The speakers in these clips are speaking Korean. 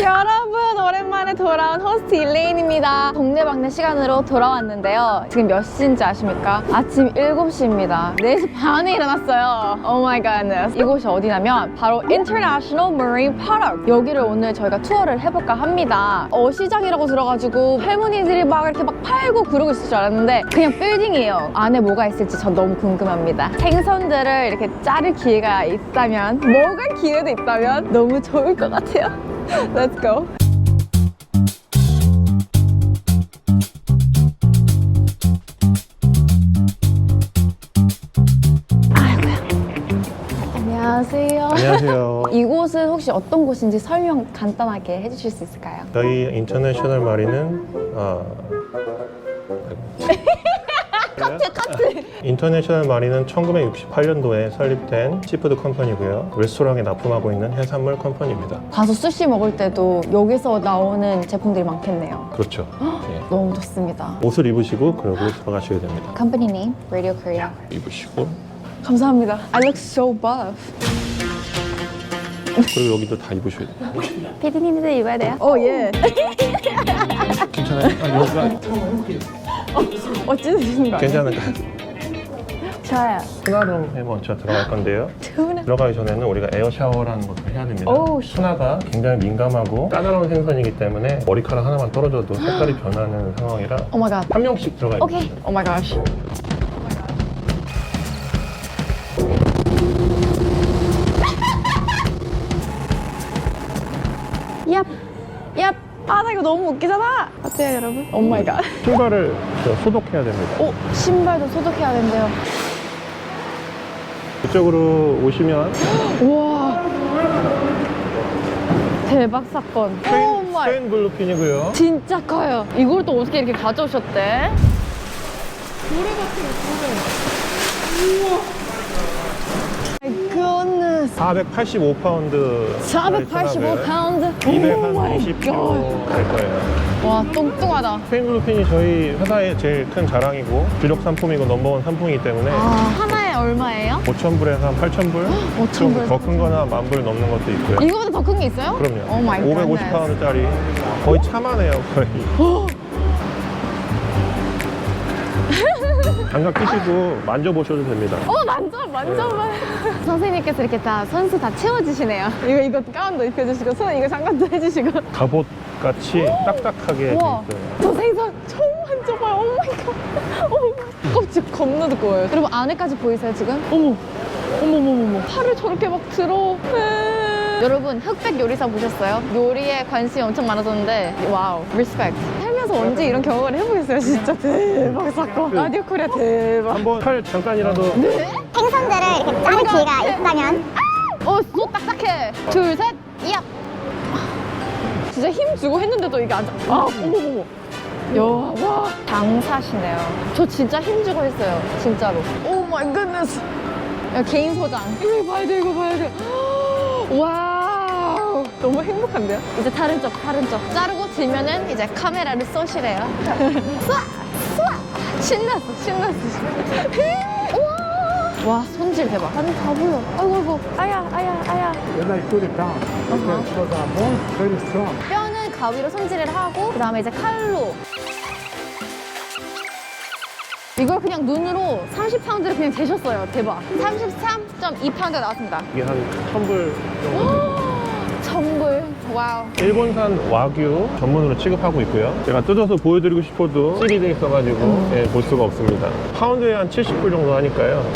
여러분, 오랜만에 돌아온 호스트 일레인입니다. 동네방네 시간으로 돌아왔는데요. 지금 몇 시인지 아십니까? 아침 7시입니다. 4시 반에 일어났어요. Oh my goodness. 이곳이 어디냐면 바로 International Marine Park. 여기를 오늘 저희가 투어를 해볼까 합니다. 시장이라고 들어가지고 할머니들이 막 이렇게 막 팔고 그러고 있을 줄 알았는데 그냥 빌딩이에요. 안에 뭐가 있을지 전 너무 궁금합니다. 생선들을 이렇게 자를 기회가 있다면, 먹을 기회도 있다면 너무 좋을 것 같아요. Let's go. 아이고야. 안녕하세요. 안녕하세요. 이곳은 혹시 어떤 곳인지 설명 간단하게 해주실 수 있을까요? 저희 인터내셔널 마린은 카트! 인터내셔널 마린은 1968년도에 설립된 시푸드 컴퍼니고요. 레스토랑에 납품하고 있는 해산물 컴퍼니입니다. 가서 수시 먹을 때도 여기서 나오는 제품들이 많겠네요. 그렇죠. 예. 너무 좋습니다. 옷을 입으시고 그러고 들어가셔야 됩니다. Company name, Radio Korea. 입으시고 감사합니다. I look so buff. 그리고 여기도 다 입으셔야 돼요. 피디님도 입어야 돼요? 오, 예. 괜찮아요? 여기가 어찌되시는 거예요? 괜찮을까요? 좋아요. 수나룸에 먼저 들어갈 건데요. 좋은 들어가기 전에는 우리가 에어 샤워라는 것을 해야 됩니다. 오우, 수나가 굉장히 민감하고 까다로운 생선이기 때문에 머리카락 하나만 떨어져도 색깔이 변하는 상황이라 오 마이 갓. 한 명씩 들어가야 오케이. 됩니다. 오 마이 갓. 얍. 얍. 아, 나 이거 너무 웃기잖아. 어때요, 여러분? 오 마이 갓. 신발을 소독해야 됩니다. 오, 신발도 소독해야 된대요. 이쪽으로 오시면 우와. 대박 사건. 오 마이. 스페인 블루핀이고요. 진짜 커요. 이걸 또 어떻게 이렇게 가져오셨대? My goodness. 485파운드. 485파운드. 입에 오 한 마이 20kg 될 거예요. 와, 똥뚱하다. 스페인 블루핀이 저희 회사의 제일 큰 자랑이고 주력 상품이고 넘버원 상품이기 때문에 하나에 얼마예요? 5,000불에서 한 8,000불? 5,000불. 더 큰 거나 10,000불 넘는 것도 있고요. 이거보다 더 큰 게 있어요? 그럼요. 오 마이 갓. 550파운드짜리 거의 차만 해요, 거의. 장갑 끼시고 만져보셔도 됩니다. 만져봐. 선생님께서 이렇게 다 선수 다 채워주시네요. 이거 가운도 입혀주시고, 손 이거 장갑도 해주시고. 갑옷같이 딱딱하게 돼 우와, 있어요. 저 생선 처음 만져봐요. 오 마이 갓. 껍질 겁나 두꺼워요. 그리고 안에까지 보이세요, 지금? 어머머머머. 팔을 저렇게 막 들어. 여러분, 흑백 요리사 보셨어요? 요리에 관심이 엄청 많아졌는데 와우, 리스펙트. 살면서 언제 이런 경험을 해보겠어요? 진짜 대박 사건. 라디오 코리아 대박. 한번 칼 잠깐이라도 네? 생선들을 이렇게 자를 기회가 있다면 쏙 딱딱해. 둘, 셋, 이압. 진짜 힘 주고 했는데도 이게 안 어머머머. 야, 와, 장사시네요. 저 진짜 힘 주고 했어요, 진짜로. 오 마이 굿네스. 개인 소장. 이거 봐야 돼, 이거 봐야 돼. 와우, 너무 행복한데요? 이제 다른 쪽. 자르고 지면은 이제 카메라를 쏘시래요. 쏴! 신났어. 우와! 와, 손질 대박. 아니, 다 보여. 아이고. 아야. When I put it down, because our bones very strong. 뼈는 가위로 손질을 하고 그 다음에 이제 칼로 이걸 그냥 눈으로 30파운드를 그냥 재셨어요. 대박. 33.2파운드가 나왔습니다. 이게 한 1,000불 정도. 1000불. 와우. 일본산 와규 전문으로 취급하고 있고요. 제가 뜯어서 보여드리고 싶어도 실이 있어가지고 볼 수가 없습니다. 파운드에 한 70불 정도 하니까요.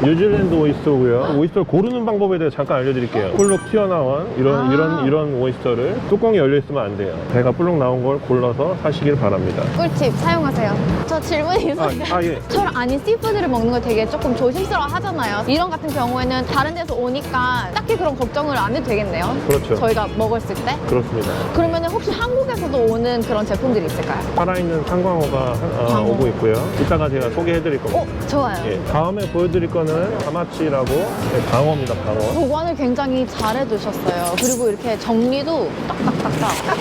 뉴질랜드 오이스터고요. 오이스터를 고르는 방법에 대해 잠깐 알려드릴게요. 볼록 튀어나온 이런 오이스터를 뚜껑이 열려 있으면 안 돼요. 배가 볼록 나온 걸 골라서 사시길 바랍니다. 꿀팁 사용하세요. 저 질문이 있어요. 예. 저랑 아닌 씨푸드를 먹는 거 되게 조금 조심스러워 하잖아요. 이런 같은 경우에는 다른 데서 오니까 딱히 그런 걱정을 안 해도 되겠네요. 그렇죠. 저희가 먹었을 때. 그렇습니다. 그러면 혹시 한국에서도 오는 그런 제품들이 있을까요? 살아있는 상광어가 오고 있고요. 이따가 제가 소개해드릴 겁니다. 좋아요. 예, 다음에 보여드릴 거는 하마치라고 방어입니다, 방어. 보관을 굉장히 잘 해두셨어요. 그리고 이렇게 정리도 딱딱딱딱.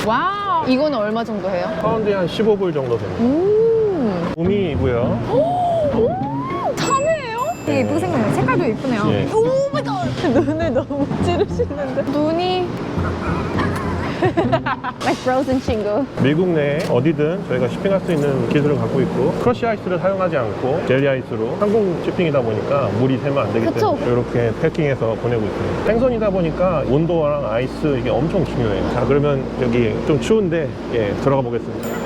와우. 이거는 얼마 정도 해요? 파운드에 한 15불 정도 됩니다. 우미이고요. 참외예요? 되게 예쁘게 생겼네요. 색깔도 예쁘네요. 예. 오 마이 갓. 눈을 너무 찌르시는데. 눈이 like frozen 친구. 미국 내 어디든 저희가 쇼핑할 수 있는 기술을 갖고 있고 크러쉬 아이스를 사용하지 않고 젤리 아이스로 항공 쇼핑이다 보니까 물이 새면 안 되기 그쵸. 때문에 이렇게 패킹해서 보내고 있습니다. 생선이다 보니까 온도랑 아이스 이게 엄청 중요해요. 자, 그러면 여기 좀 추운데 들어가 보겠습니다.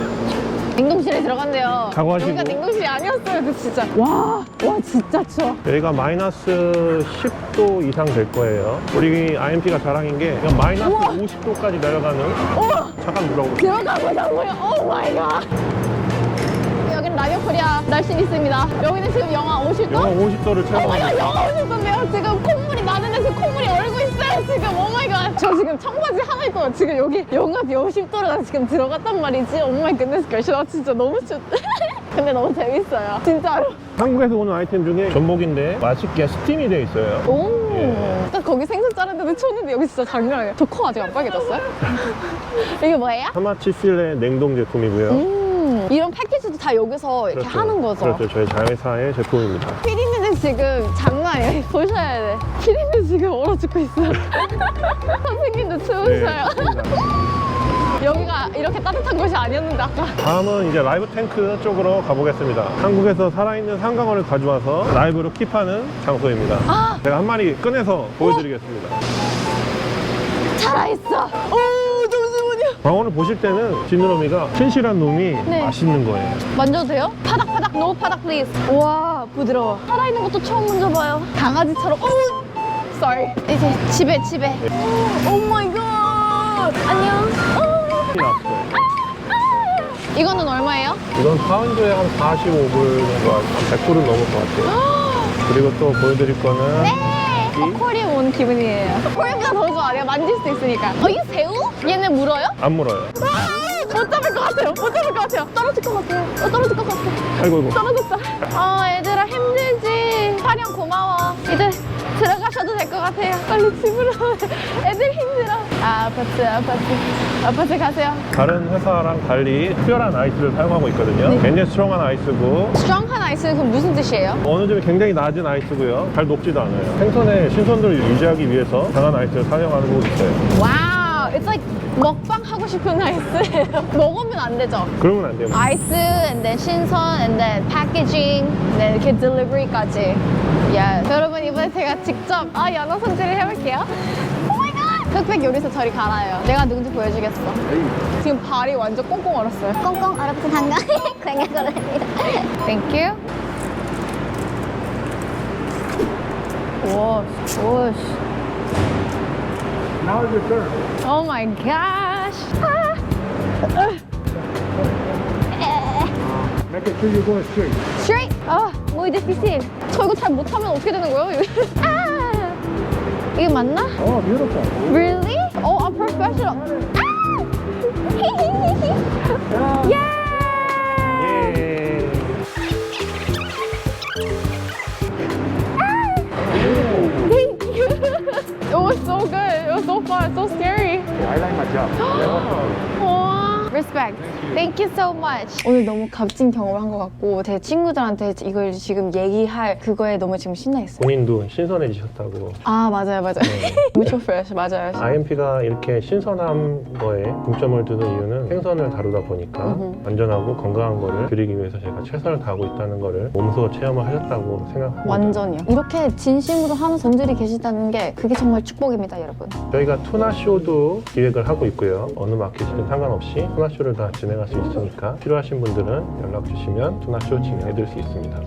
냉동실에 들어간대요. 각오하시고. 여기가 냉동실이 아니었어요. 그 진짜. 와 진짜 추워. 여기가 마이너스 10도 이상 될 거예요. 우리 IMP가 자랑인 게 그냥 마이너스 우와. 50도까지 내려가는 우와. 잠깐 물어보고 들어가 보자고요. 오 마이 갓. 여기는 라디오 코리아 날씨 있습니다. 여기는 지금 영하 50도? 영하 50도를 오 마이 갓, 체험합니다. 영하 50도인데요. 지금 콧물이 나는데 지금 콧물이 얼고 있어요. 지금 오 마이 갓. 저 지금 청바지 하나 입고 지금 여기 영하 50도로 지금 들어갔단 말이지. 오 마이 갓, 나 진짜 너무 춥다. 근데 너무 재밌어요. 진짜로. 한국에서 오는 아이템 중에 전복인데 맛있게 스팀이 되어 있어요. 오. 예. 딱 거기 생선 자르는데 쳤는데 여기 진짜 장난 아니에요. 저 코 아직 안 빨개졌어요? 이게 뭐예요? 하마치 필레 냉동 제품이고요. 이런 패키지도 다 여기서 이렇게 그렇죠. 하는 거죠? 그렇죠. 저희 자회사의 제품입니다. 피디님은 지금 장난 아니에요. 보셔야 돼. 피디님 지금 얼어 죽고 있어요. 선생님도 추우셔요. 여기가 이렇게 따뜻한 곳이 아니었는데 아까. 다음은 이제 라이브 탱크 쪽으로 가보겠습니다. 한국에서 살아있는 한강어를 가져와서 라이브로 킵하는 장소입니다. 아! 제가 한 마리 꺼내서 보여드리겠습니다. 살아있어. 오 잠시만요. 광어를 보실 때는 지느러미가 튼실한 놈이 네. 맛있는 거예요. 만져도 돼요? 파닥파닥 노 파닥 플리즈. 우와 부드러워. 살아있는 것도 처음 만져봐요. 강아지처럼. 오 sorry. 이제 집에. 오 마이 갓. 안녕. 나왔어요. 이거는 얼마예요? 이건 파운드에 한 45불 정도, 한 100불은 넘을 것 같아요. 그리고 또 보여드릴 거는 네. 코리아 온 기분이에요. 코리아보다 더 좋아. 내가 만질 수 있으니까. 이 새우? 얘네 물어요? 안 물어요. 못 잡을 것 같아요. 못 잡을 것 같아요. 떨어질 것 같아요. 떨어질 것 같아. 아이고. 떨어졌다. 얘들아 힘들지. 촬영 고마워. 이제 들어가셔도 될 것 같아요. 빨리 집으로. 애들 힘들어. 아파트 가세요. 다른 회사랑 달리 특별한 아이스를 사용하고 있거든요. 네. 굉장히 스트롱한 아이스고 스트롱한 아이스는 그럼 무슨 뜻이에요? 어느 점이 굉장히 낮은 아이스고요. 잘 녹지도 않아요. 생선의 신선도를 유지하기 위해서 강한 아이스를 사용하고 있어요. 와우. It's like 먹방 하고 싶은 아이스예요. 먹으면 안 되죠? 그러면 안 돼요. 아이스, and then 신선, and then packaging, and then 이렇게 딜리버리까지. Yes. 여러분 이번에 제가 직접 연어 손질을 해볼게요. Oh my god! 흑백 요리사 저리 갈아요. 내가 누군지 보여주겠어. 지금 발이 완전 꽁꽁 얼었어요. 꽁꽁 얼어붙은 한강에 광야걸어입니다. Thank you. 와, 와. Now your turn. Oh my gosh. Make sure you go straight. Straight. muy difícil. 저 이거 잘 못하면 어떻게 되는 거예요? 이게 맞나? Oh, beautiful. Really? Oh, I'm professional. Yeah. Yeah! 예. Thank you. It was so good. It was so fun. So scary. I like my job. 와, Respect. Thank you so much. 오늘 너무 값진 경험을 한 것 같고 제 친구들한테 이걸 지금 얘기할 그거에 너무 지금 신나 있어요. 본인도 신선해지셨다고. 맞아요. Mutual fresh 맞아요. IMP가 이렇게 신선한 거에 중점을 두는 이유는 생선을 다루다 보니까 안전하고 건강한 거를 드리기 위해서 제가 최선을 다하고 있다는 거를 몸소 체험을 하셨다고 생각합니다. 완전이요. 이렇게 진심으로 하는 분들이 계시다는 게 그게 정말 축복입니다, 여러분. 저희가 투나쇼도 기획을 하고 있고요. 어느 마켓이든 상관없이 투나쇼를 다 진행할 수 있으니까 필요하신 분들은 연락 주시면 투나쇼 진행해드릴 수 있습니다.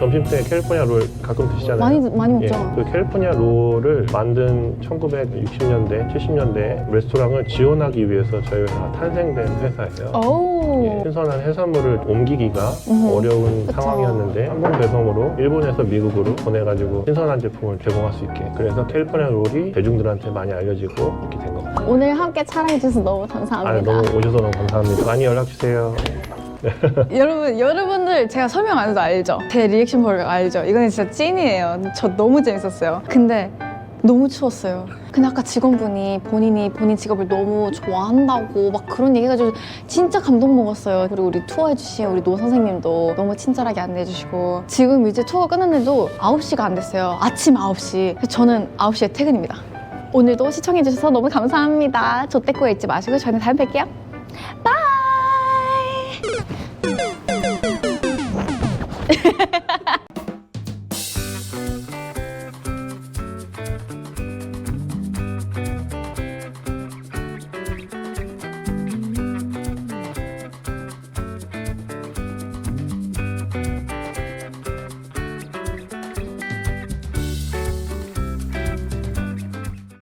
점심때 캘리포니아 롤 가끔 드시잖아요. 많이 먹죠. 그 캘리포니아 롤을 만든 1960년대, 70년대 레스토랑을 지원하기 위해서 저희 회사가 탄생된 회사예요. 오. 신선한 해산물을 옮기기가 어려운 그쵸. 상황이었는데 항공 배송으로 일본에서 미국으로 보내가지고 신선한 제품을 제공할 수 있게, 그래서 캘리포니아 롤이 대중들한테 많이 알려지고 이렇게 된 것 같아요. 오늘 함께 촬영해주셔서 너무 감사합니다. 너무 오셔서 너무 감사합니다. 많이 연락주세요. 여러분들 제가 설명 안 해도 알죠? 제 리액션 보면 알죠? 이거는 진짜 찐이에요. 저 너무 재밌었어요. 근데 너무 추웠어요. 근데 아까 직원분이 본인 직업을 너무 좋아한다고 막 그런 얘기해가지고 진짜 감동 먹었어요. 그리고 우리 투어해주신 우리 노 선생님도 너무 친절하게 안내해주시고 지금 이제 투어가 끝났는데도 9시가 안 됐어요. 아침 9시. 저는 9시에 퇴근입니다. 오늘도 시청해주셔서 너무 감사합니다. 좆대꾸에 잊지 마시고 저희는 다음에 뵐게요. 바이.